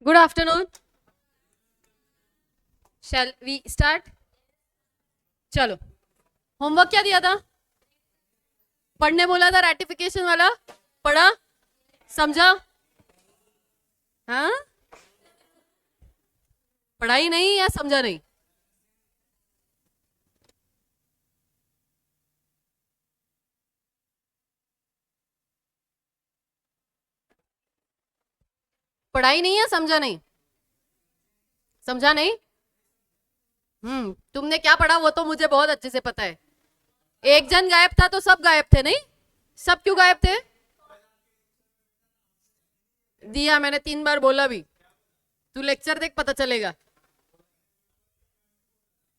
Good afternoon. Shall we start? चलो. Homework क्या दिया था? पढ़ने बोला था रैटिफिकेशन वाला. पढ़ा? समझा? हाँ, पढ़ाई नहीं या समझा नहीं? पढ़ाई नहीं या समझा नहीं? समझा नहीं? तुमने क्या पढ़ा वो तो मुझे बहुत अच्छे से पता है. एक जन गायब था तो सब गायब थे नहीं? सब क्यों गायब थे? दिया मैंने 3 बार बोला भी. तू लेक्चर देख पता चलेगा.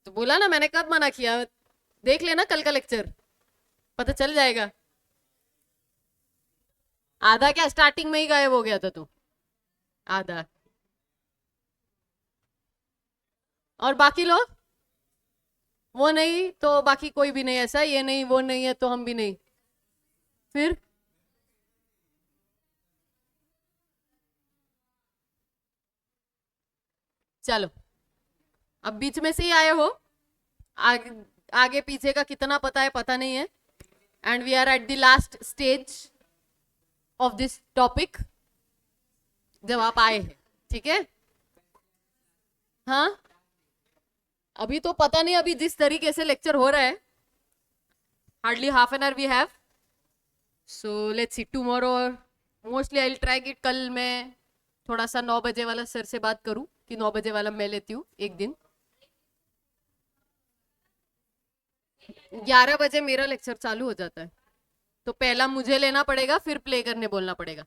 तो बोला ना मैंने कब मना किया. देख लेना कल का लेक्चर, पता चल जाएगा. आधा क्या, स्टार्टिंग में ही गायब हो गया था तू. आधा. और बाकी लोग? वो नहीं तो बाकी कोई भी नहीं, ऐसा ये नहीं वो नहीं है तो हम भी नहीं. फिर चलो. अब बीच में से ही आए हो. आगे आगे पीछे का कितना पता है पता नहीं है. And we are at the last stage of this topic जब आप आए हैं. ठीक है. हाँ, अभी तो पता नहीं. अभी जिस तरीके से लेक्चर हो रहा है, hardly half an hour we have. So let's see tomorrow. Mostly I will try कि कल मैं थोड़ा सा 9 बजे वाला सर से बात करूं कि 9 बजे वाला मैं लेती हूँ एक दिन. 11 बजे मेरा लेक्चर चालू हो जाता है. तो पहला मुझे लेना पड़ेगा, फिर प्ले करने बोलना पड़ेगा.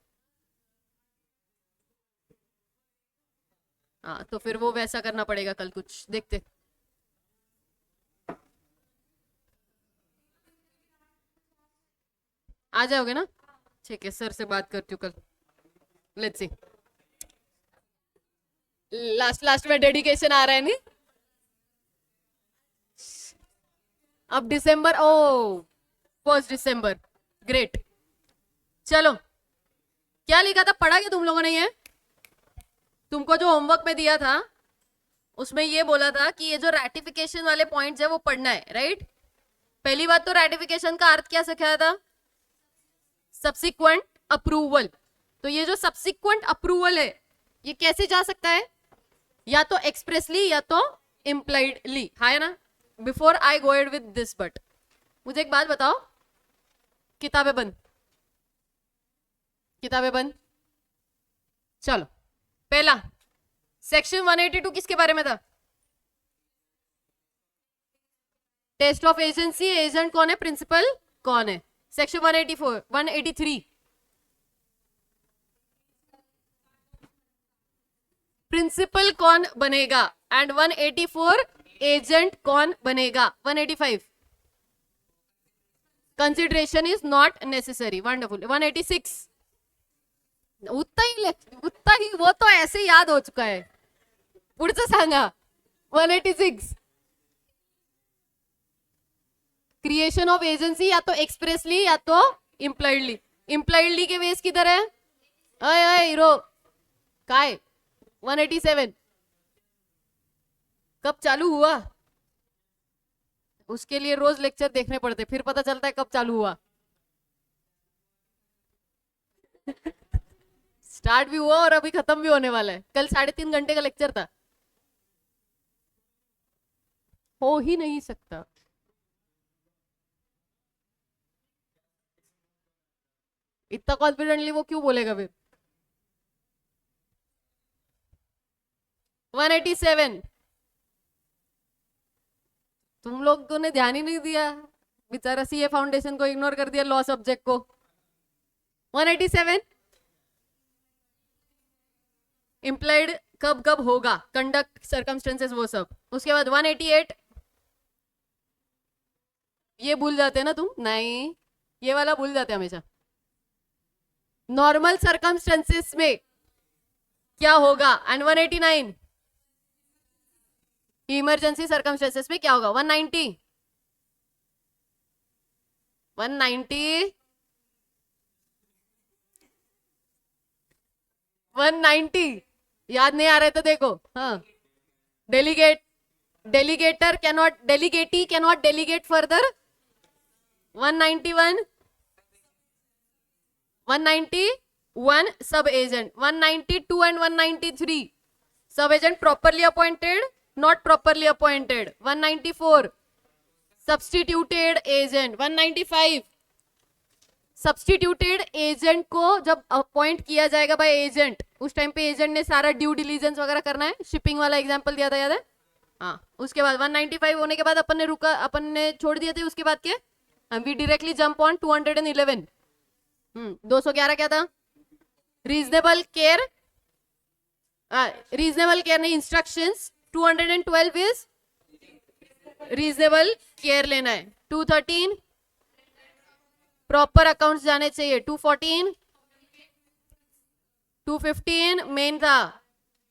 हाँ, तो फिर वो वैसा करना पड़ेगा कल. कुछ देखते. आ जाओगे ना? ठीक है, सर से बात करती हूँ कल. Let's see. लास्ट लास्ट में डेडिकेशन आ रहा है नहीं? अब दिसंबर. ओ, 1 दिसंबर. ग्रेट. चलो. क्या लिखा था, पढ़ा क्या तुम लोगों ने ये? तुमको जो होमवर्क में दिया था उसमें ये बोला था कि ये जो रैटिफिकेशन वाले पॉइंट्स है वो पढ़ना है, राइट? पहली बात तो रैटिफिकेशन का अर्थ क्या सिखाया था? Subsequent approval. तो ये जो सब्सिक्वेंट अप्रूवल है ये कैसे जा सकता है? या तो एक्सप्रेसली या तो इम्प्लाइडली, है ना? Before I go ahead with this, but मुझे एक बात बताओ. किताबें बंद. किताबें बंद. चलो. पहला, सेक्शन 182 किसके बारे में था? Test of agency. एजेंट कौन है, प्रिंसिपल कौन है? सेक्शन 184, 183. प्रिंसिपल कौन बनेगा? एंड 184, एजेंट कौन बनेगा? 185, consideration is not necessary. Wonderful. 186, उतना ही वो तो ऐसे याद हो चुका है. पुढचं सांगा. 186, क्रिएशन ऑफ एजेंसी या तो एक्सप्रेसली या तो इम्प्लाइडली. इम्प्लाइडली के वेस किधर है? अय अय हीरो काय. 187 कब चालू हुआ? उसके लिए रोज लेक्चर देखने पड़ते, फिर पता चलता है कब चालू हुआ. स्टार्ट भी हुआ और अभी खत्म भी होने वाला है. कल 3.5 घंटे का लेक्चर था. हो ही नहीं सकता. इतना कॉन्फिडेंटली वो क्यों बोलेगा फिर? 187. तुम लोगों ने ध्यान ही नहीं दिया. बेचारा सीए फाउंडेशन को इग्नोर कर दिया, लॉ सब्जेक्ट को. 187 इम्प्लाइड कब कब होगा, कंडक्ट, सर्कमस्टेंसेस, वो सब. उसके बाद 188, ये भूल जाते हैं ना तुम? नहीं, ये वाला भूल जाते हैं हमेशा. नॉर्मल सर्कमस्टेंसेस में क्या होगा? एंड 189, इमरजेंसी सर्कमस्टेंसेस में क्या होगा? 190, 190, 190. याद नहीं आ रहे तो देखो। हाँ, delegate, delegator cannot, delegatee cannot delegate further. 191, 191 sub agent, 192 and 193 sub agent properly appointed, not properly appointed. 194 substituted agent. 195 substituted agent को जब अपॉइंट किया जाएगा बाय एजेंट, उस टाइम पे एजेंट ने सारा ड्यू डिलीजेंस वगैरह करना है। शिपिंग वाला एग्जांपल दिया था, याद है? हाँ, उसके बाद 195 होने के बाद अपन ने छोड़ दिए थे, उसके बाद क्या? We directly jump on 211। 211 क्या था? रीजनेबल केयर, रीजनेबल केयर नहीं, इंस्ट्रक्शंस। 212 इज रीजनेबल केयर लेना है। 213 प्रॉपर अकाउंट्स जाने चाहिए। 214, 215 मेन था,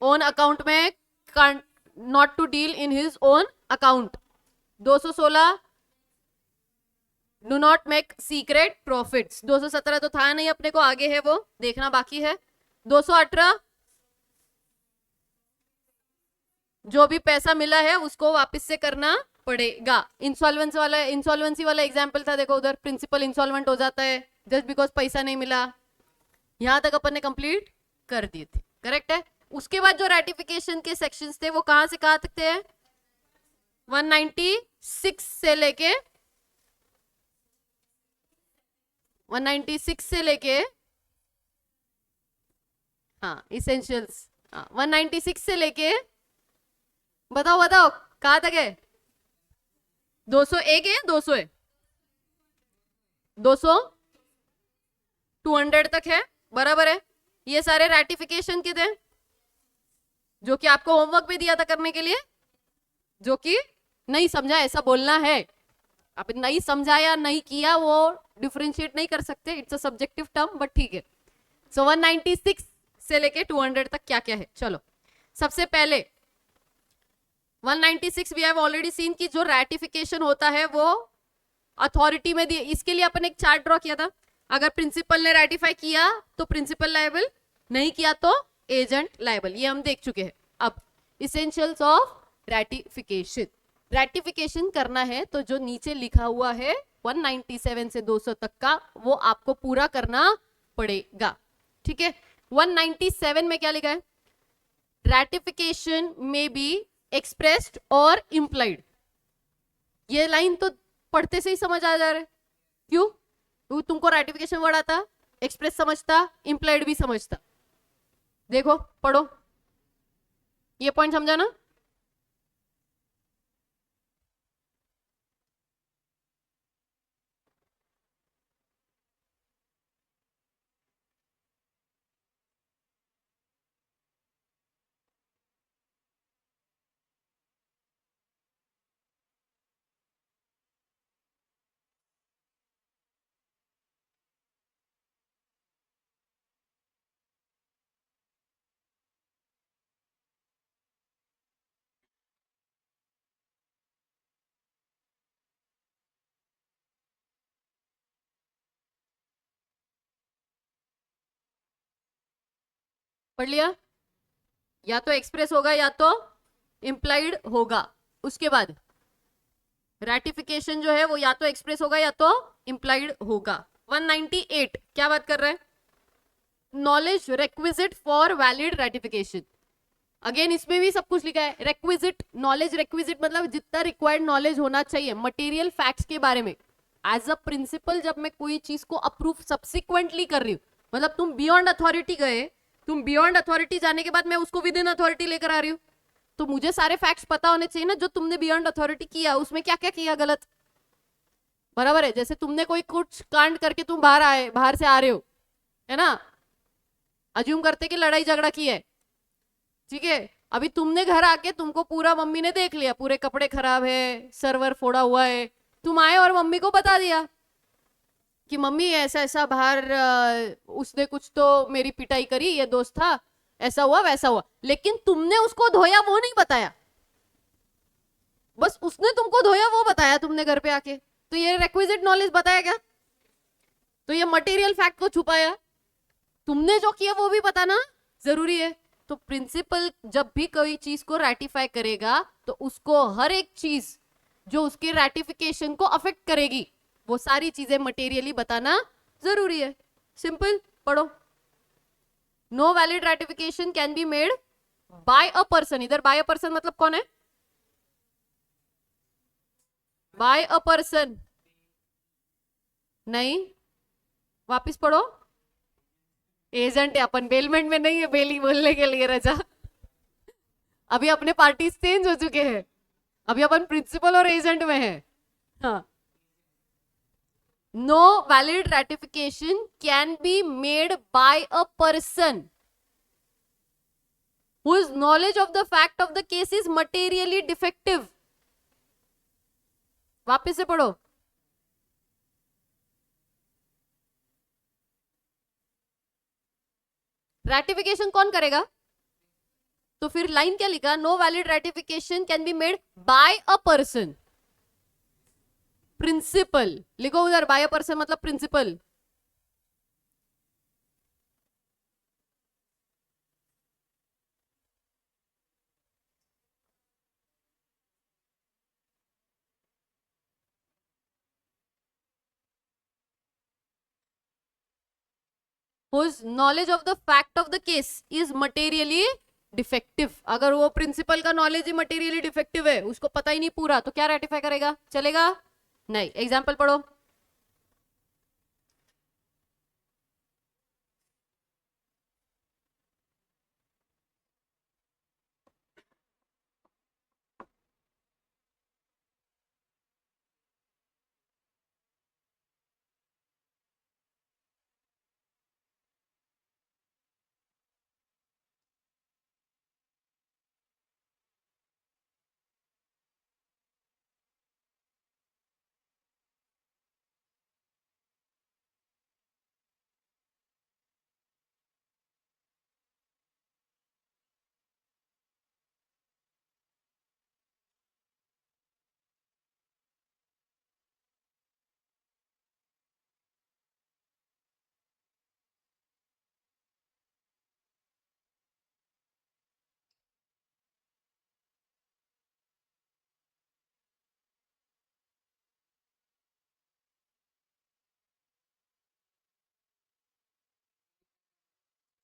ओन अकाउंट में not to deal in his own account. 216 do not make secret profits. 217 तो था नहीं अपने को, आगे है वो देखना बाकी है। 218 जो भी पैसा मिला है उसको वापस से करना पड़ेगा। इंसॉल्वेंसी वाला एग्जाम्पल था, देखो उधर प्रिंसिपल इंसॉल्वेंट हो जाता है जस्ट बिकॉज पैसा नहीं मिला। यहां तक अपन ने कंप्लीट कर दिए थे, करेक्ट है। उसके बाद जो रेटिफिकेशन के सेक्शंस थे वो कहां से कहां तक थे? 196 से लेके 196 से लेके हाँ इसेंशियल्स, 196 से लेके बताओ बताओ कहां तक है? 201 है, 200 है, 200 200 तक है, बराबर है। ये सारे रेटिफिकेशन के थे जो कि आपको होमवर्क में दिया था करने के लिए, जो कि नहीं समझा ऐसा बोलना है। आप नहीं समझा या नहीं किया वो डिफरेंशिएट नहीं कर सकते, it's a subjective term, but ठीक है। सो 196 से लेके 200 तक क्या क्या है, चलो। सबसे पहले 196 वी हैव ऑलरेडी सीन कि जो रैटिफिकेशन होता है वो अथॉरिटी में दिए। इसके लिए अपन एक चार्ट ड्रॉ किया था, अगर प्रिंसिपल ने रैटिफाई किया तो प्रिंसिपल लायबल, नहीं किया तो एजेंट लायबल, ये हम देख चुके हैं। अब इसेंशियल्स ऑफ रैटिफिकेशन, रैटिफिकेशन करना है तो जो नीचे लिखा हुआ है 197 से 200 तक का वो आपको पूरा करना पड़ेगा, ठीक है। 197 में क्या लिखा है? रैटिफिकेशन में बी एक्सप्रेस्ड और इम्प्लाइड। ये लाइन तो पढ़ते से ही समझ आ जा रहा है, क्यों? वो तुमको रैटिफिकेशन वर्ड आता, एक्सप्रेस समझता, इम्प्लाइड भी समझता। देखो पढ़ो, ये पॉइंट समझा ना? पढ़ लिया? या तो एक्सप्रेस होगा या तो इम्प्लाइड होगा। उसके बाद रैटिफिकेशन जो है वो या तो एक्सप्रेस होगा या तो इम्प्लाइड होगा। 198 क्या बात कर रहे हैं? Knowledge requisite for valid ratification. Again इसमें भी सब कुछ लिखा है, रिक्विजिट नॉलेज, रिक्विजिट मतलब जितना रिक्वायर्ड नॉलेज होना चाहिए मटेरियल फैक्ट्स के बारे में। एज अ प्रिंसिपल जब मैं कोई चीज को अप्रूव सब्सिक्वेंटली कर रही हूँ, मतलब तुम बियॉन्ड अथॉरिटी गए, तुम बियॉन्ड अथॉरिटी जाने के बाद मैं उसको विद इन अथॉरिटी लेकर आ रही हूँ, तो मुझे सारे फैक्ट्स पता होने चाहिए ना, जो तुमने बियॉन्ड अथॉरिटी किया उसमें क्या क्या किया गलत, बराबर है। जैसे तुमने कोई कुछ कांड करके तुम बाहर से आ रहे हो, है ना, अज्यूम करते कि लड़ाई झगड़ा की है, ठीक है। अभी तुमने घर आके तुमको पूरा मम्मी ने देख लिया, पूरे कपड़े खराब है, सर्वर फोड़ा हुआ है, तुम आए और मम्मी को बता दिया कि मम्मी ऐसा ऐसा बाहर उसने कुछ तो मेरी पिटाई करी, ये दोस्त था, ऐसा हुआ वैसा हुआ, लेकिन तुमने उसको धोया वो नहीं बताया, बस उसने तुमको धोया वो बताया तुमने घर पे आके, तो ये रिक्विजिट नॉलेज बताया क्या? तो ये मटेरियल फैक्ट को छुपाया। तुमने जो किया वो भी बताना जरूरी है, तो प्रिंसिपल जब भी कोई चीज को रेटिफाई करेगा तो उसको हर एक चीज जो उसके रेटिफिकेशन को अफेक्ट करेगी वो सारी चीजें मटेरियली बताना जरूरी है. सिंपल. पढ़ो. No valid ratification can be made by a person. इधर बाय अ पर्सन मतलब कौन है? बाय अ पर्सन नहीं. वापिस पढ़ो. एजेंट है अपन, बेलमेंट में नहीं है बेली बोलने के लिए रजा. अभी अपने पार्टी चेंज हो चुके हैं. अभी अपन प्रिंसिपल और एजेंट में है. हाँ. No valid ratification can be made by a person whose knowledge of the fact of the case is materially defective. वापिस से पढ़ो. रेटिफिकेशन कौन करेगा? तो फिर लाइन क्या लिखा? No valid ratification can be made by a person. Principal लिखो उधर. बाय अ पर्सन मतलब principal. whose knowledge of the fact of the case is materially defective. अगर वो प्रिंसिपल का नॉलेज ही मटेरियली डिफेक्टिव है, उसको पता ही नहीं पूरा, तो क्या रेटिफाई करेगा? चलेगा नहीं. एग्जाम्पल पढ़ो.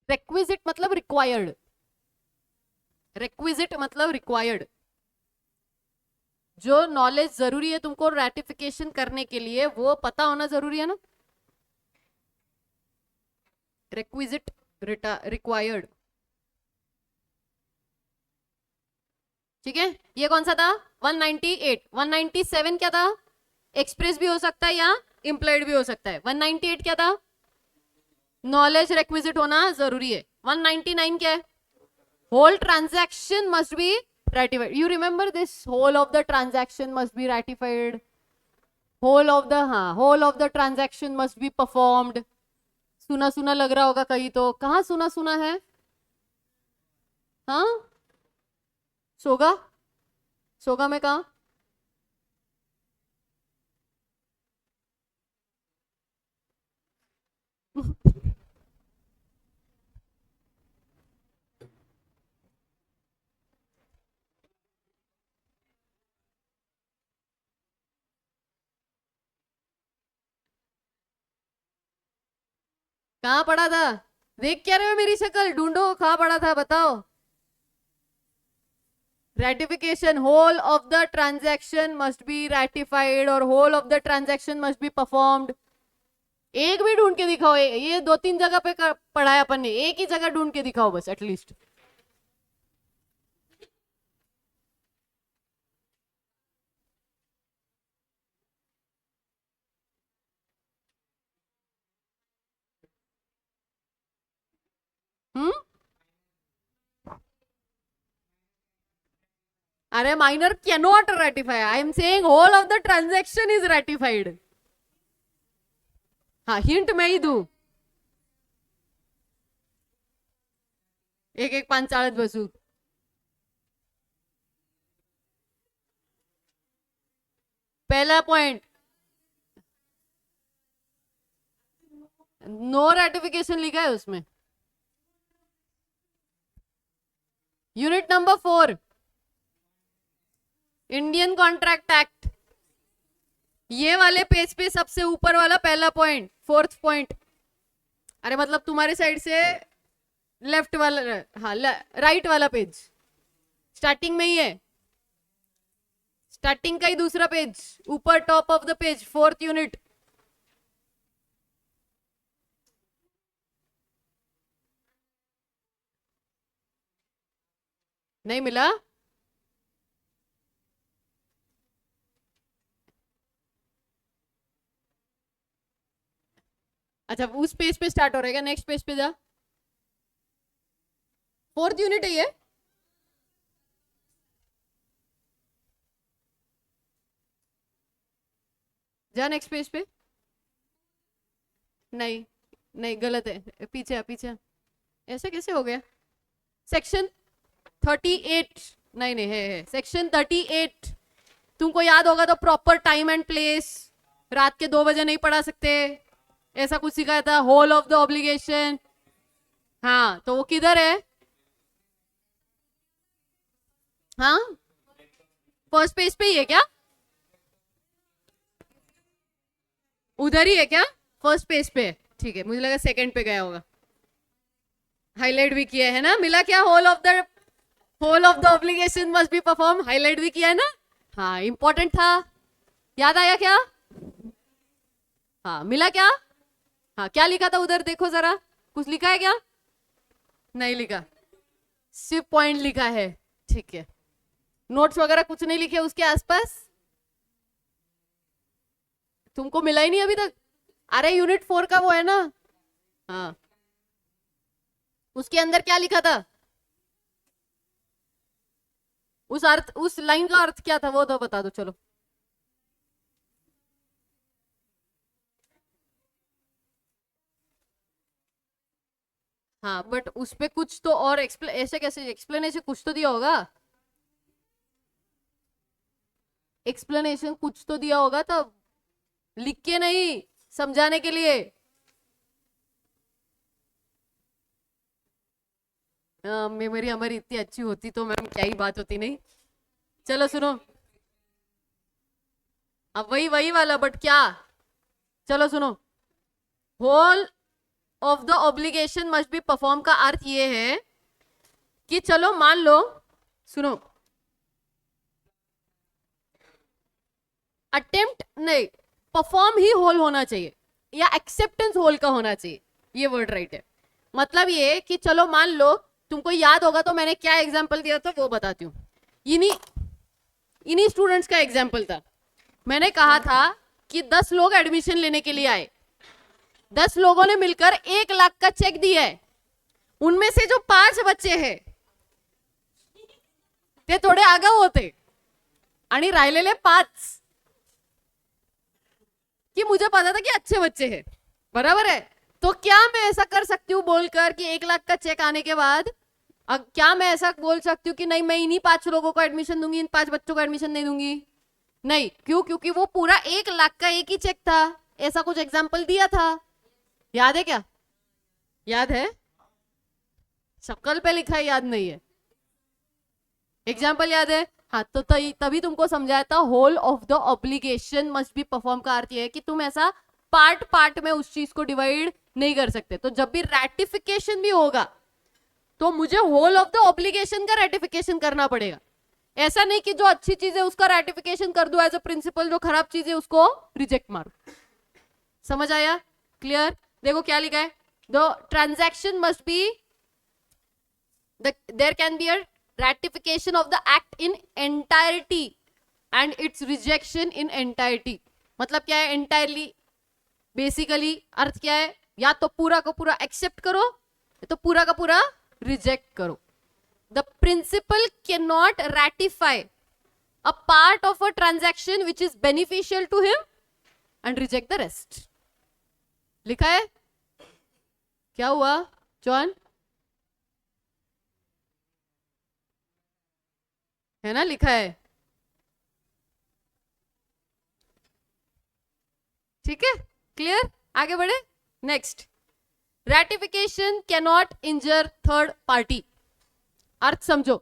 रिक्विजिट मतलब रिक्वायर्ड. रिक्विजिट मतलब रिक्वायर्ड. जो नॉलेज जरूरी है तुमको रेटिफिकेशन करने के लिए वो पता होना जरूरी है ना. Requisite required. ठीक है. ये कौन सा था? 198. 197 क्या था? एक्सप्रेस भी हो सकता है या इंप्लाइड भी हो सकता है. 198 क्या था? नॉलेज रिक्विजिट होना जरूरी है. 199 क्या है? Whole transaction must be ratified. You remember this? Whole of the transaction must be ratified. Whole of the transaction must be performed. सुना सुना लग रहा होगा कहीं तो. कहाँ सुना सुना है? हाँ. सोगा. सोगा में कहा? कहाँ पढ़ा था? देख क्या रहे हो मेरी शक्ल? ढूंढो कहाँ पढ़ा था, बताओ. Ratification. Whole of the transaction must be ratified और whole of the transaction must be performed. एक भी ढूंढ के दिखाओ. ये दो तीन जगह पे पढ़ा है अपन ने. एक ही जगह ढूंढ के दिखाओ बस एटलीस्ट. हम्म. अरे minor cannot ratify. I am saying whole of the transaction is ratified. हाँ हिंट मैं ही दू. एक एक पान चाळत बसू. पहला पॉइंट. नो रेटिफिकेशन लिखा है उसमें. Unit number 4, Indian contract act. ये वाले पेज पे सबसे ऊपर वाला पहला पॉइंट, 4th पॉइंट। अरे मतलब तुम्हारे साइड से लेफ्ट वाला, हाँ राइट वाला पेज, स्टार्टिंग में ही है, स्टार्टिंग का ही दूसरा पेज, ऊपर top of the page, 4th unit. नहीं मिला? अच्छा उस पेज पे स्टार्ट हो रहेगा, नेक्स्ट पेज पे जा, 4th यूनिट है ये। जा नेक्स्ट पेज पे। नहीं नहीं गलत है, पीछे पीछे, ऐसा कैसे हो गया? सेक्शन 38, नहीं नहीं है सेक्शन 38। तुमको याद होगा तो प्रॉपर टाइम एंड प्लेस, रात के 2 बजे नहीं पढ़ा सकते, ऐसा कुछ सिखाया था, होल ऑफ द ऑब्लिगेशन। हाँ तो वो किधर है? हाँ फर्स्ट पेज पे ही है क्या? उधर ही है क्या? फर्स्ट पेज पे है, ठीक है, मुझे लगा सेकंड पे गया होगा। हाईलाइट भी किया है ना, मिला क्या? Whole of the obligation must be perform, highlight भी किया है ना। हाँ इंपॉर्टेंट था, याद आया क्या? हाँ मिला क्या? हाँ क्या लिखा था उधर, देखो जरा, कुछ लिखा है क्या? नहीं लिखा, सिर्फ पॉइंट लिखा है, ठीक है। नोट्स वगैरह कुछ नहीं लिखे उसके आसपास? तुमको मिला ही नहीं अभी तक? अरे यूनिट 4 का वो है ना, हाँ उसके अंदर क्या लिखा था? उस लाइन का अर्थ क्या था वो तो बता दो चलो। हाँ बट उस पे कुछ तो और ऐसे कैसे एक्सप्लेनेशन कुछ तो दिया होगा, एक्सप्लेनेशन कुछ तो दिया होगा, तो लिख के नहीं, समझाने के लिए। मेमोरी हमारी इतनी अच्छी होती तो मैम क्या ही बात होती, नहीं? चलो सुनो, अब वही वही वाला बट क्या, चलो सुनो, whole of the obligation must be perform का अर्थ ये है कि चलो मान लो, सुनो, अटेम्प्ट नहीं, परफॉर्म ही होल होना चाहिए या एक्सेप्टेंस होल का होना चाहिए, ये वर्ड राइट है। मतलब ये कि चलो मान लो, तुमको याद होगा तो मैंने क्या एग्जांपल दिया था वो बताती हूँ। इन्हीं इन्हीं स्टूडेंट्स का एग्जांपल था, मैंने कहा था कि 10 लोग एडमिशन लेने के लिए आए, 10 लोगों ने मिलकर 1 लाख का चेक दिया है, उनमें से जो 5 बच्चे हैं ते थोडे आगाऊ होते आणि राहिलेले 5 कि मुझे पता था कि अच्छे बच्चे हैं, बराबर है। तो क्या मैं ऐसा कर सकती हूँ बोलकर कि 1 लाख का चेक आने के बाद क्या मैं ऐसा बोल सकती हूँ कि नहीं मैं इन्हीं 5 लोगों को एडमिशन दूंगी, इन 5 बच्चों को एडमिशन नहीं दूंगी? नहीं, क्यों? क्योंकि वो पूरा 1 लाख का एक ही चेक था, ऐसा कुछ एग्जाम्पल दिया था, याद है क्या? याद है? शक्ल पे लिखा है, याद नहीं है? एग्जाम्पल याद है? हाँ तो तभी तुमको समझाया था whole of the obligation must be perform का अर्थ ये है कि तुम ऐसा पार्ट पार्ट में उस चीज को डिवाइड नहीं कर सकते। तो जब भी रैटिफिकेशन भी होगा तो मुझे होल ऑफ द ऑब्लिगेशन का रैटिफिकेशन करना पड़ेगा, ऐसा नहीं कि जो अच्छी चीज है उसका रैटिफिकेशन कर दो एज अ प्रिंसिपल, जो खराब चीज है उसको रिजेक्ट मारो। समझ आया? क्लियर? देखो क्या लिखा है, the transaction must be, there can be a ratification of the act in entirety and its rejection in entirety। मतलब क्या है entirely? बेसिकली अर्थ क्या है, या तो पूरा का पूरा एक्सेप्ट करो या तो पूरा का पूरा रिजेक्ट करो। The principal can not ratify a part of a transaction which is beneficial to him and reject the rest. लिखा है? क्या हुआ जॉन? है ना, लिखा है, ठीक है? क्लियर? आगे बढ़े, next, ratification cannot injure third party. अर्थ समझो,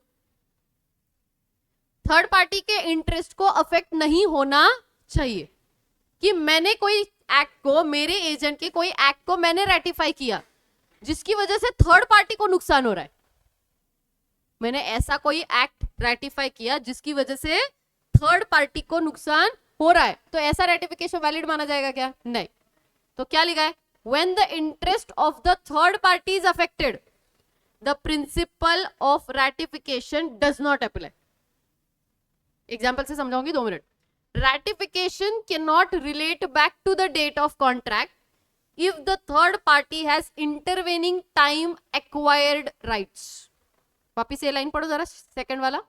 थर्ड पार्टी के इंटरेस्ट को अफेक्ट नहीं होना चाहिए कि मैंने कोई एक्ट को, मेरे एजेंट के कोई एक्ट को मैंने रेटिफाई किया जिसकी वजह से थर्ड पार्टी को नुकसान हो रहा है। मैंने ऐसा कोई एक्ट रेटिफाई किया जिसकी वजह से थर्ड पार्टी को नुकसान हो रहा है, तो ऐसा रेटिफिकेशन वैलिड माना जाएगा क्या? नहीं। तो क्या लिखा है? When the interest of the third party is affected, the principle of ratification does not apply. Example से समझाऊंगी, 2 minute. Ratification cannot relate back to the date of contract if the third party has intervening time acquired rights. वापिस ये line पढ़ो जरा, second वाला।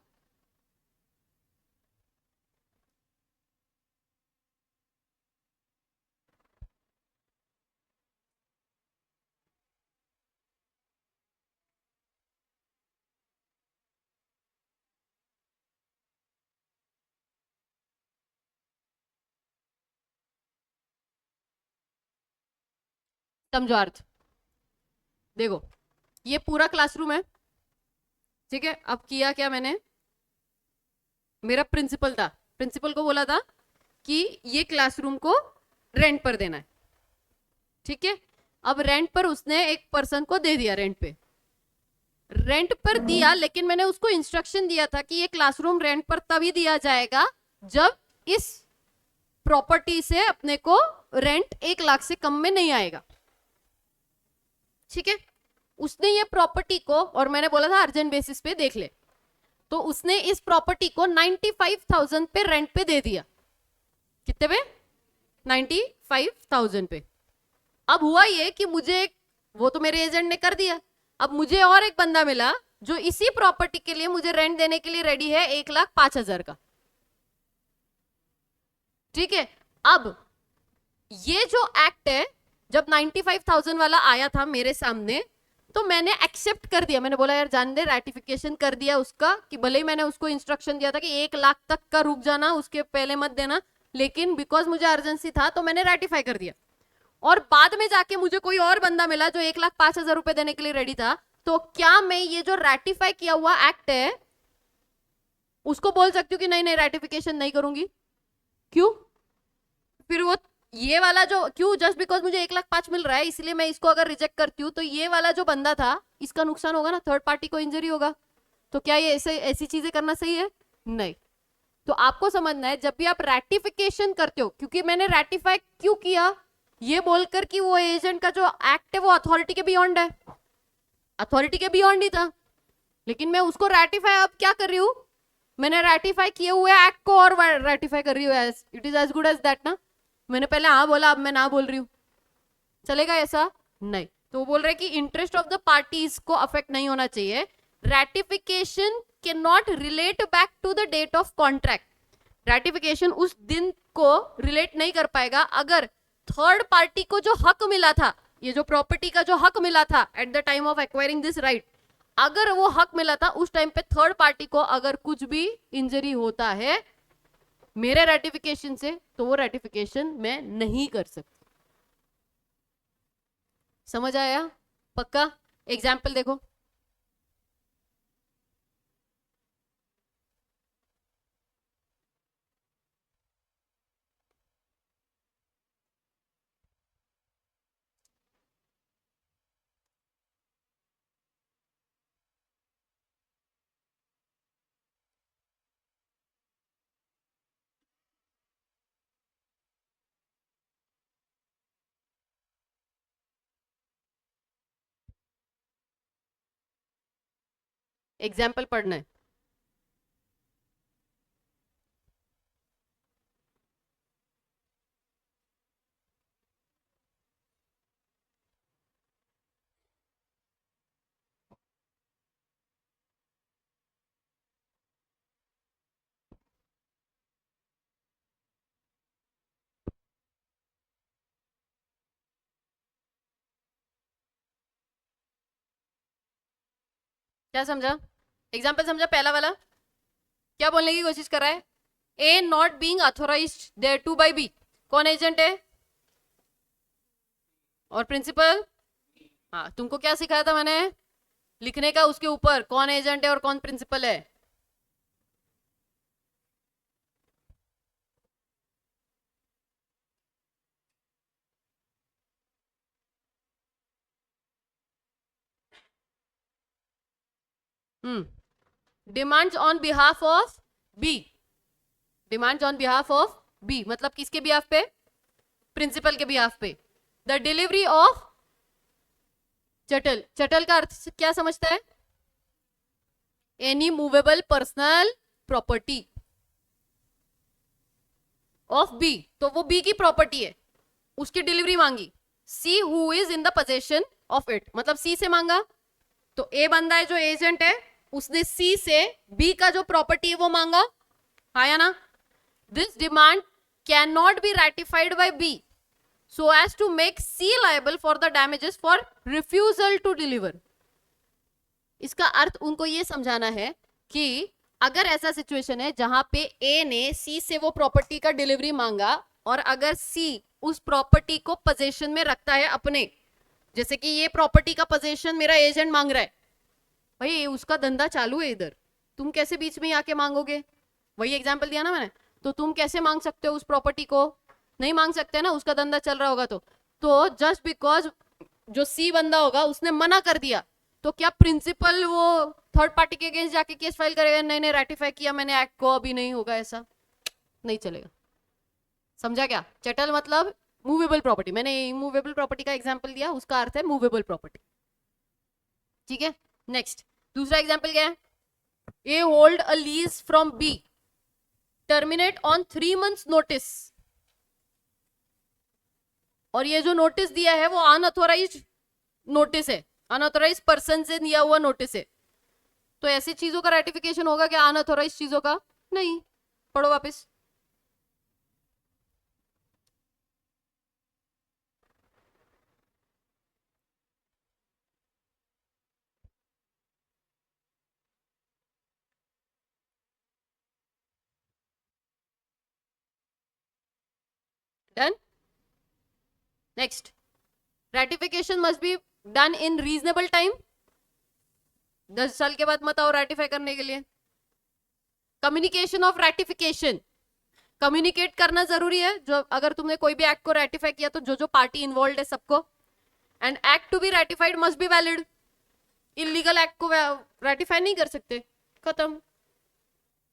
समझो अर्थ। देखो, ये पूरा क्लासरूम है, ठीक है। अब किया क्या मैंने, मेरा प्रिंसिपल था, प्रिंसिपल को बोला था कि ये क्लासरूम को रेंट पर देना है, ठीक है। अब रेंट पर उसने एक पर्सन को दे दिया, रेंट पर दिया, लेकिन मैंने उसको इंस्ट्रक्शन दिया था कि ये क्लासरूम रेंट पर तभी दिया जाएगा जब इस प्रॉपर्टी से अपने को रेंट 1 लाख से कम में नहीं आएगा, ठीक है। उसने ये प्रॉपर्टी को, और मैंने बोला था अर्जेंट बेसिस पे देख ले, तो उसने इस प्रॉपर्टी को 95,000 पे रेंट पे दे दिया। कितने पे? 95,000 पे। अब हुआ ये कि मुझे, वो तो मेरे एजेंट ने कर दिया, अब मुझे और एक बंदा मिला जो इसी प्रॉपर्टी के लिए मुझे रेंट देने के लिए रेडी है 1,05,000 का, ठीक है। अब ये जो एक्ट है, जब 95,000 वाला आया था मेरे सामने, तो मैंने एक्सेप्ट कर दिया। मैंने बोला यार जान दे, रेटिफिकेशन कर दिया उसका, कि भले ही मैंने उसको इंस्ट्रक्शन दिया था कि 1 लाख तक का रुक जाना, उसके पहले मत देना, लेकिन बिकॉज मुझे अर्जेंसी था तो मैंने रेटिफाई कर दिया। और बाद में जाके मुझे कोई और बंदा मिला जो 1,05,000 रुपए देने के लिए रेडी था, तो क्या मैं ये जो रेटिफाई किया हुआ एक्ट है उसको बोल सकती हूँ कि नहीं नहीं रेटिफिकेशन नहीं करूंगी? क्यों? फिर वो ये वाला जो, क्यों? जस्ट बिकॉज मुझे 1,05,000 मिल रहा है इसलिए मैं इसको अगर रिजेक्ट करती हूँ तो ये वाला जो बंदा था इसका नुकसान होगा ना, थर्ड पार्टी को इंजरी होगा। तो क्या ये ऐसी चीजें करना सही है? नहीं। तो आपको समझना है, जब भी आप रेटिफिकेशन करते हो, क्योंकि मैंने रेटिफाई क्यों किया, ये बोलकर कि वो एजेंट का जो एक्ट है वो अथॉरिटी के बियॉन्ड है, अथॉरिटी के बियॉन्ड ही था, लेकिन मैं उसको रेटिफाई अब क्या कर रही हूँ, मैंने रेटिफाई किए हुए एक्ट को और रेटिफाई कर रही हूँ, it is as good as that ना। मैंने पहले हाँ बोला, अब मैं ना बोल रही हूँ, चलेगा ऐसा? नहीं। तो वो बोल रहे कि इंटरेस्ट ऑफ द पार्टीज को अफेक्ट नहीं होना चाहिए। Ratification can not relate back to the date of contract. Ratification उस दिन को रिलेट नहीं कर पाएगा अगर थर्ड पार्टी को जो हक मिला था, ये जो प्रॉपर्टी का जो हक मिला था at the time of acquiring this right, अगर वो हक मिला था उस टाइम पे थर्ड पार्टी को अगर कुछ भी इंजरी होता है मेरे रेटिफिकेशन से, तो वो रेटिफिकेशन मैं नहीं कर सकती। समझ आया? पक्का? एग्जाम्पल देखो, एग्जाम्पल पढ़ना है। क्या समझा? एग्जाम्पल समझा? पहला वाला क्या बोलने की कोशिश कर रहा है? A not being authorised thereto buy B. कौन एजेंट है? और प्रिंसिपल? हाँ, तुमको क्या सिखाया था मैंने? लिखने का उसके ऊपर कौन एजेंट है और कौन प्रिंसिपल है। Demands on behalf of B, demands on behalf of B मतलब किसके बिहाफ पे, प्रिंसिपल के बिहाफ पे। The delivery of chattel, chattel का अर्थ क्या समझता है, any movable personal property of B, तो वो बी की प्रॉपर्टी है, उसकी डिलीवरी मांगी। C who is in the possession of it, मतलब सी से मांगा, तो ए बंदा है जो एजेंट है, उसने सी से बी का जो प्रॉपर्टी है वो मांगा, आया ना। This demand can not be ratified by B so as to make C liable for the damages for refusal to deliver. इसका अर्थ उनको ये समझाना है कि अगर ऐसा सिचुएशन है जहां पे ए ने सी से वो प्रॉपर्टी का डिलीवरी मांगा और अगर सी उस प्रॉपर्टी को पोजेशन में रखता है अपने, जैसे कि ये प्रॉपर्टी का पोजेशन मेरा एजेंट मांग रहा है, भाई उसका धंधा चालू है इधर, तुम कैसे बीच में आके मांगोगे, वही एग्जांपल दिया ना मैंने, तो तुम कैसे मांग सकते हो उस प्रॉपर्टी को, नहीं मांग सकते ना, उसका धंधा चल रहा होगा। तो जस्ट बिकॉज जो सी बंदा होगा उसने मना कर दिया, तो क्या प्रिंसिपल वो थर्ड पार्टी के अगेंस्ट जाके केस फाइल करेगा, नहीं नहीं रैटिफाई किया मैंने एक्ट को, अभी नहीं होगा, ऐसा नहीं चलेगा। समझा क्या, चटल मतलब मूवेबल प्रॉपर्टी, मैंने इमूवेबल प्रॉपर्टी का एग्जांपल दिया, उसका अर्थ है मूवेबल प्रॉपर्टी, ठीक है। नेक्स्ट दूसरा एग्जांपल क्या है, A hold a lease from B terminate on 3 months notice, और ये जो नोटिस दिया है वो अनऑथोराइज्ड नोटिस है, अनऑथोराइज्ड पर्सन से दिया हुआ नोटिस है, तो ऐसी चीजों का रेटिफिकेशन होगा क्या, अनऑथोराइज्ड चीजों का नहीं। पढ़ो वापस, done. Next, ratification must be done in reasonable time, 10 साल के बाद मत आओ रेटिफाई करने के लिए। कम्युनिकेशन ऑफ रेटिफिकेशन, कम्युनिकेट करना जरूरी है, जो अगर तुमने कोई भी एक्ट को रेटिफाई किया तो जो जो पार्टी इन्वॉल्व है सबको, and act to be ratified must be valid, illegal act को रेटिफाई नहीं कर सकते, खत्म।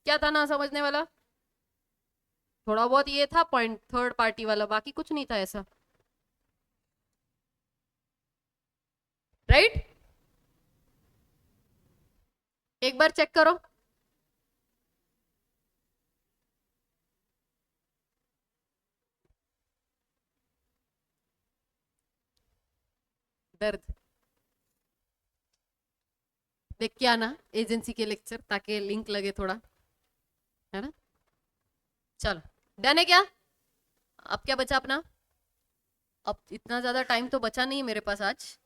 क्या था ना समझने वाला, थोड़ा बहुत ये था पॉइंट थर्ड पार्टी वाला, बाकी कुछ नहीं था ऐसा, राइट। एक बार चेक करो, दर्द देख के आना एजेंसी के लेक्चर, ताकि लिंक लगे थोड़ा, है ना। चलो डन है क्या, अब क्या बचा अपना, अब इतना ज्यादा टाइम तो बचा नहीं है मेरे पास आज,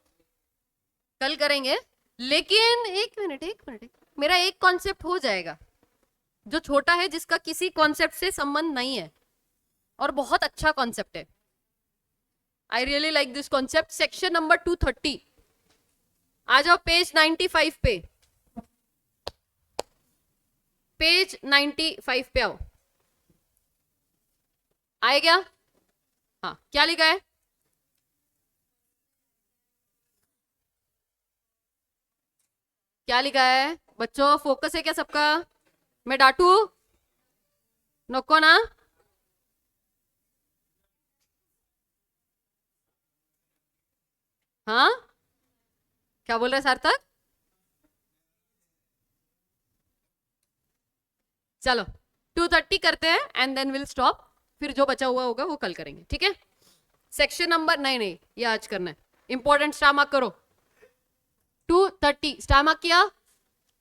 कल करेंगे। लेकिन एक मिनट, मेरा एक कॉन्सेप्ट हो जाएगा जो छोटा है, जिसका किसी कॉन्सेप्ट से संबंध नहीं है और बहुत अच्छा कॉन्सेप्ट है। I really like this concept. Section number 230, आ जाओ पेज 95 पे, पेज 95 पे आओ, आए क्या, हाँ क्या लिखा है, क्या लिखा है बच्चों, फोकस है क्या सबका, मैं डांटू नको ना, हाँ क्या बोल रहे सार्थक, चलो 230 करते हैं एंड देन विल स्टॉप, फिर जो बचा हुआ होगा वो कल करेंगे, ठीक है। सेक्शन नंबर नहीं ये आज करना है, इंपॉर्टेंट स्टार मार्क करो, 230 स्टार मार्क किया।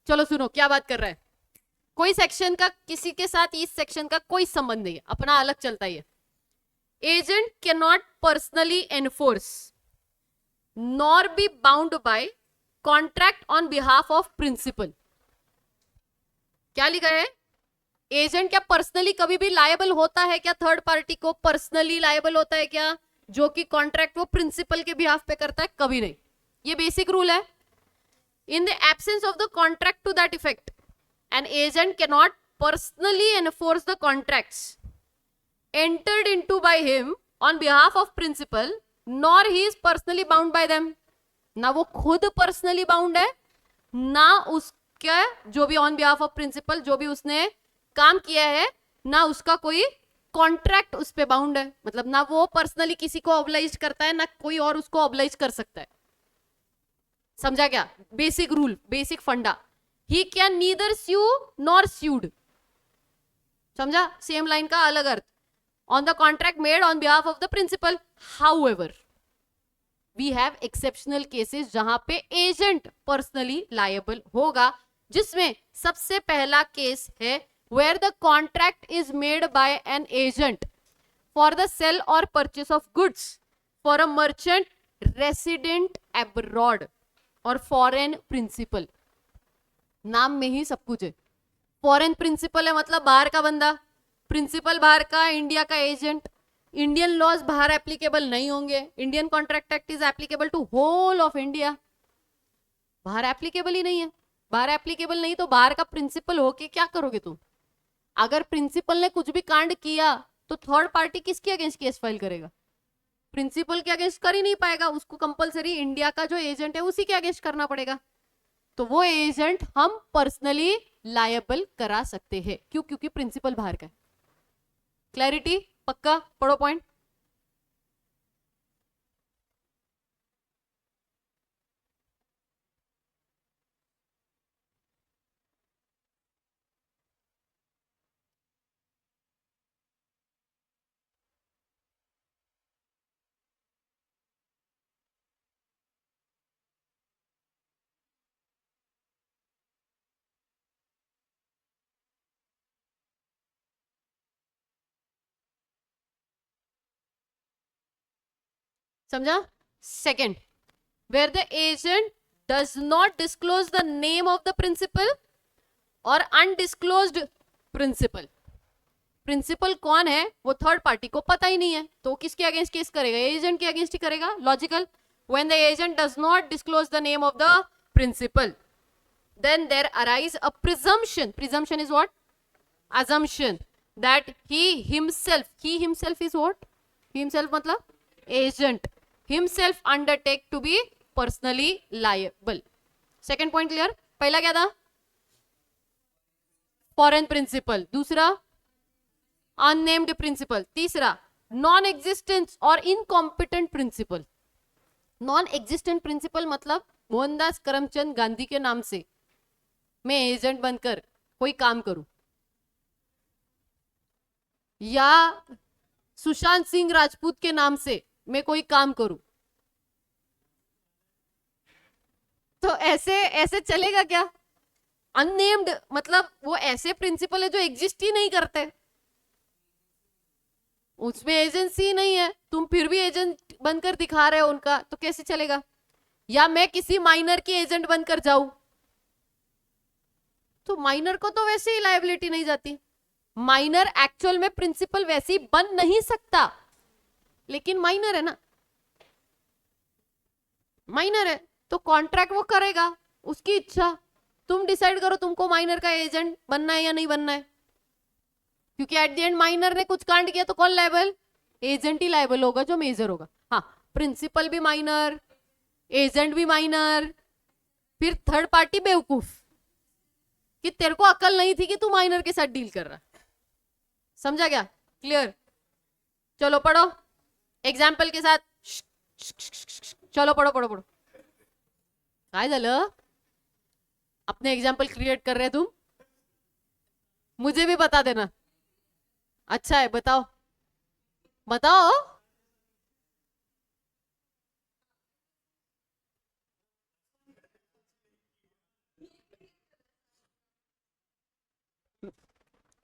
चलो सुनो क्या बात कर रहा है, कोई सेक्शन का किसी के साथ इस सेक्शन का कोई संबंध नहीं है, अपना अलग चलता है। Agent can not personally enforce nor be bound by contract on behalf of principal. क्या लिखा है, एजेंट क्या पर्सनली कभी भी लायबल होता है क्या, थर्ड पार्टी को पर्सनली लायबल होता है क्या, जो कि कॉन्ट्रैक्ट वो प्रिंसिपल के बिहाफ पे करता है, कभी नहीं, ये बेसिक रूल है। In the absence of the contract to that effect, an agent cannot personally enforce the contracts entered into by him on behalf of principal, nor he is personally bound by them. ना वो खुद personally bound है, ना उसका जो भी on behalf of principal जो भी उसने काम किया है, ना उसका कोई कॉन्ट्रैक्ट उस पे बाउंड है. मतलब ना वो पर्सनली किसी को ऑब्लाइज करता है, ना कोई और उसको ऑब्लाइज कर सकता है. समझा क्या? बेसिक रूल, बेसिक फंडा. He can neither sue nor sued. समझा? सेम लाइन का अलग अर्थ. On the contract made on behalf of the principal. However we have exceptional cases जहां पे एजेंट पर्सनली लायबल होगा, जिसमें सबसे पहला केस है where the contract is made by an agent for the sale or purchase of goods for a merchant resident abroad or foreign principal. नाम में ही सब कुछ है. फॉरेन प्रिंसिपल है मतलब बाहर का बंदा, प्रिंसिपल बाहर का, इंडिया का एजेंट. इंडियन लॉज बाहर एप्लीकेबल नहीं होंगे. Indian contract act is applicable to whole of India. बाहर एप्लीकेबल ही नहीं है. बाहर एप्लीकेबल नहीं तो बाहर का प्रिंसिपल होके क्या करोगे तुम? अगर प्रिंसिपल ने कुछ भी कांड किया तो थर्ड पार्टी किसके अगेंस्ट केस फाइल करेगा? प्रिंसिपल के अगेंस्ट कर ही नहीं पाएगा. उसको कंपलसरी इंडिया का जो एजेंट है उसी के अगेंस्ट करना पड़ेगा. तो वो एजेंट हम पर्सनली लायबल करा सकते हैं. क्यों? क्योंकि प्रिंसिपल बाहर का है. क्लैरिटी? पक्का? पढ़ो पॉइंट. समझा? Second, where the agent does not disclose the name of the principal or undisclosed principal. Principal कौन है वो थर्ड पार्टी को पता ही नहीं है, तो किसके अगेंस्ट केस करेगा? एजेंट के अगेंस्ट ही करेगा. Logical. When the agent does not disclose the name of the principal, then there arise a presumption. Presumption is what? Assumption that he himself is what? He himself मतलब agent himself undertake to be personally liable. Second point clear? पहला क्या था? Foreign principal. दूसरा unnamed principal. तीसरा non existence और incompetent principal. Non existent principal मतलब मोहनदास करमचंद गांधी के नाम से मैं एजेंट बनकर कोई काम करूं, या सुशांत सिंह राजपूत के नाम से मैं कोई काम करूं, तो ऐसे ऐसे चलेगा क्या? अननेम्ड मतलब वो ऐसे प्रिंसिपल है जो एग्जिस्ट ही नहीं करते, उसमें एजेंसी नहीं है, तुम फिर भी एजेंट बनकर दिखा रहे हो उनका, तो कैसे चलेगा? या मैं किसी माइनर की एजेंट बनकर जाऊं, तो माइनर को तो वैसे ही लायबिलिटी नहीं जाती. माइनर एक्चुअल में प्रिंसिपल वैसे ही बन नहीं सकता, लेकिन माइनर है ना, माइनर है तो कॉन्ट्रैक्ट वो करेगा, उसकी इच्छा. तुम डिसाइड करो तुमको माइनर का एजेंट बनना है या नहीं बनना है, क्योंकि एट द एंड माइनर ने कुछ कांड किया तो कौन लायबल? एजेंट ही लायबल होगा जो मेजर होगा. हाँ, प्रिंसिपल भी माइनर, एजेंट भी माइनर, फिर थर्ड पार्टी बेवकूफ कि तेरे को अकल नहीं थी कि तू माइनर के साथ डील कर रहा. समझा क्या? क्लियर? चलो पढ़ो एग्जाम्पल के साथ. चलो पढ़ो पढ़ो पढ़ो. काय झालं? अपने एग्जाम्पल क्रिएट कर रहे तुम, मुझे भी बता देना. अच्छा है, बताओ बताओ.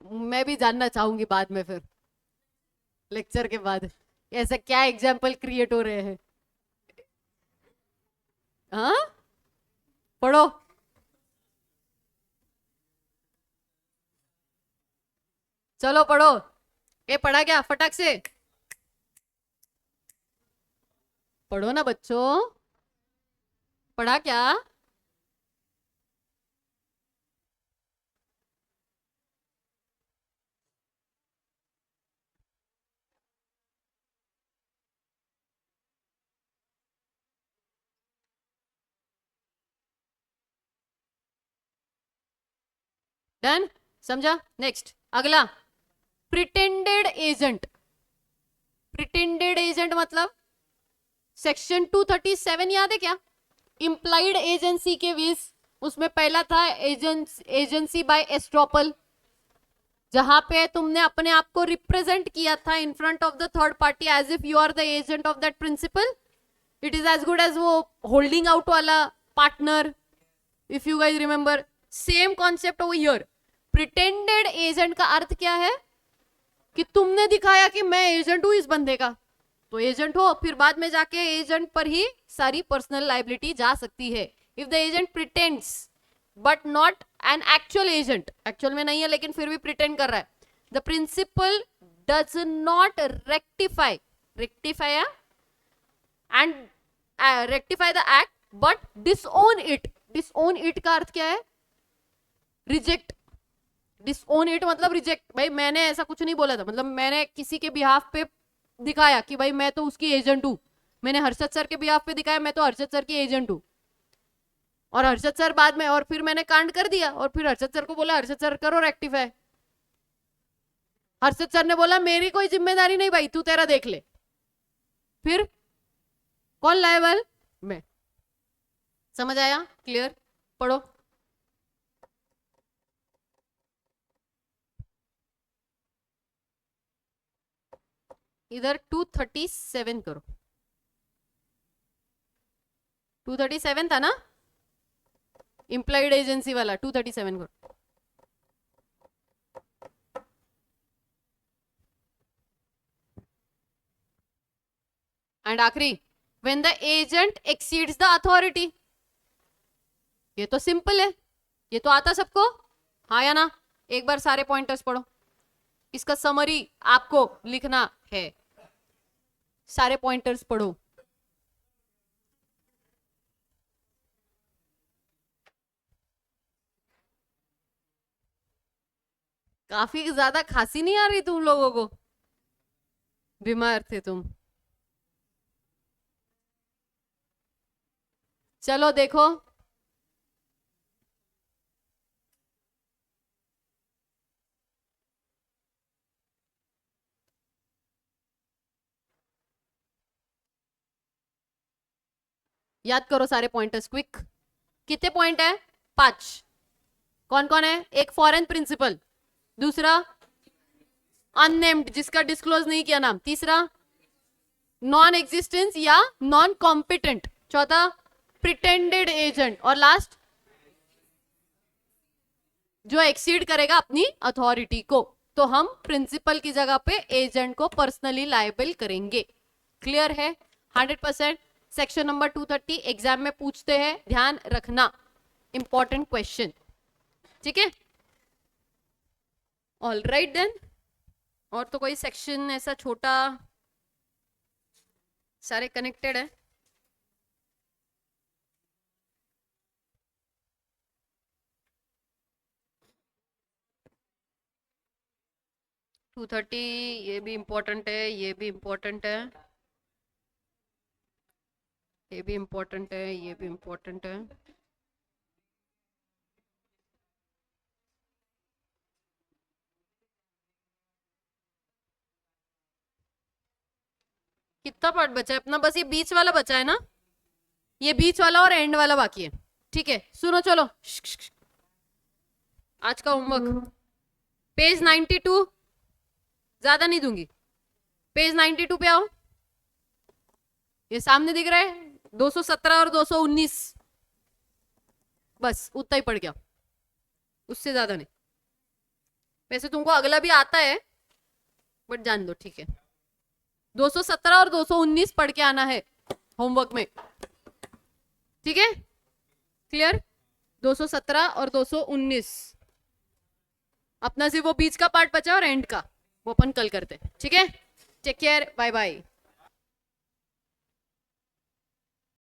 मैं भी जानना चाहूंगी बाद में, फिर लेक्चर के बाद ऐसा क्या एग्जाम्पल क्रिएट हो रहे हैं. हाँ, पढ़ो. चलो पढ़ो. ये पढ़ा क्या? फटाक से पढ़ो ना बच्चों. पढ़ा क्या? डन, समझा? नेक्स्ट अगला, प्रिटेंडेड एजेंट। प्रिटेंडेड एजेंट मतलब सेक्शन 237 याद है क्या? इम्प्लाइड एजेंसी के वेज, उसमें पहला था एजेंसी बाय एस्ट्रोपल, जहां पे तुमने अपने आप को रिप्रेजेंट किया था in front of the third party as if you are the agent of that principal. It is as good as वो होल्डिंग आउट वाला partner, if you guys remember. Same concept over here. Pretended agent का अर्थ क्या है? कि तुमने दिखाया कि मैं एजेंट हूं इस बंदे का, तो एजेंट हो, फिर बाद में जाके एजेंट पर ही सारी पर्सनल लाइबिलिटी जा सकती है। If the agent pretends but not an actual agent, actual में नहीं है लेकिन फिर भी प्रिटेंड कर रहा है, the principal does not rectify and rectify the act but disown it. Disown it का अर्थ क्या है? रिजेक्ट। डिसओन इट मतलब रिजेक्ट। भाई मैंने ऐसा कुछ नहीं बोला था, मतलब मैंने किसी के बिहाफ पे दिखाया कि भाई मैं तो उसकी एजेंट हूं, मैंने हर्षद सर के बिहाफ पे दिखाया मैं तो हर्षद सर की एजेंट हूं, और हर्षद सर बाद में, और फिर मैंने कांड कर दिया और फिर हर्षद सर को बोला हर्षद सर करो रेक्टिफाई। हर्षद सर ने बोला मेरी कोई जिम्मेदारी नहीं भाई, तू तेरा देख ले। फिर कौन लायबल? मैं। समझ आया? क्लियर? पढ़ो। इधर 237 करो। 237 था ना इम्प्लॉइड एजेंसी वाला, 237 करो। एंड आखिरी, when the agent exceeds the authority. ये तो सिंपल है, ये तो आता सबको, हाँ या ना? एक बार सारे पॉइंटर्स पढ़ो, इसका समरी आपको लिखना है। सारे पॉइंटर्स पढ़ो। काफी ज्यादा खांसी नहीं आ रही तुम लोगों को? बीमार थे तुम? चलो देखो, याद करो सारे पॉइंटर्स क्विक। कितने पॉइंट है? 5। कौन कौन है? एक फॉरेन प्रिंसिपल, दूसरा अननेम्ड जिसका डिस्क्लोज नहीं किया नाम, तीसरा नॉन एग्जिस्टेंस या नॉन कॉम्पिटेंट, चौथा प्रिटेंडेड एजेंट, और लास्ट जो एक्सीड करेगा अपनी अथॉरिटी को, तो हम प्रिंसिपल की जगह पे एजेंट को पर्सनली लायबल करेंगे। क्लियर है? 100%। सेक्शन नंबर 230 एग्जाम में पूछते हैं, ध्यान रखना, इंपॉर्टेंट क्वेश्चन। ठीक है, ऑल राइट देन। और तो कोई सेक्शन ऐसा छोटा, सारे कनेक्टेड है। टू 230 ये भी इंपॉर्टेंट है, ये भी इंपॉर्टेंट है, ये भी इंपॉर्टेंट है, ये भी इंपॉर्टेंट है। कितना पार्ट बचा है अपना? बस ये बीच वाला बचा है ना, ये बीच वाला और एंड वाला बाकी है। ठीक है, सुनो चलो, आज का होमवर्क पेज 92, ज्यादा नहीं दूंगी, पेज 92 पे आओ। ये सामने दिख रहा है 217 और 219, बस उतना ही पढ़ गया, उससे ज्यादा नहीं। वैसे तुमको अगला भी आता है बट जान दो, ठीक है। 217 और 219 पढ़ के आना है होमवर्क में, ठीक है? क्लियर? 217 और 219, अपना सिर्फ वो बीच का पार्ट बचा और एंड का वो अपन कल करते हैं। ठीक है, टेक केयर, बाय बाय।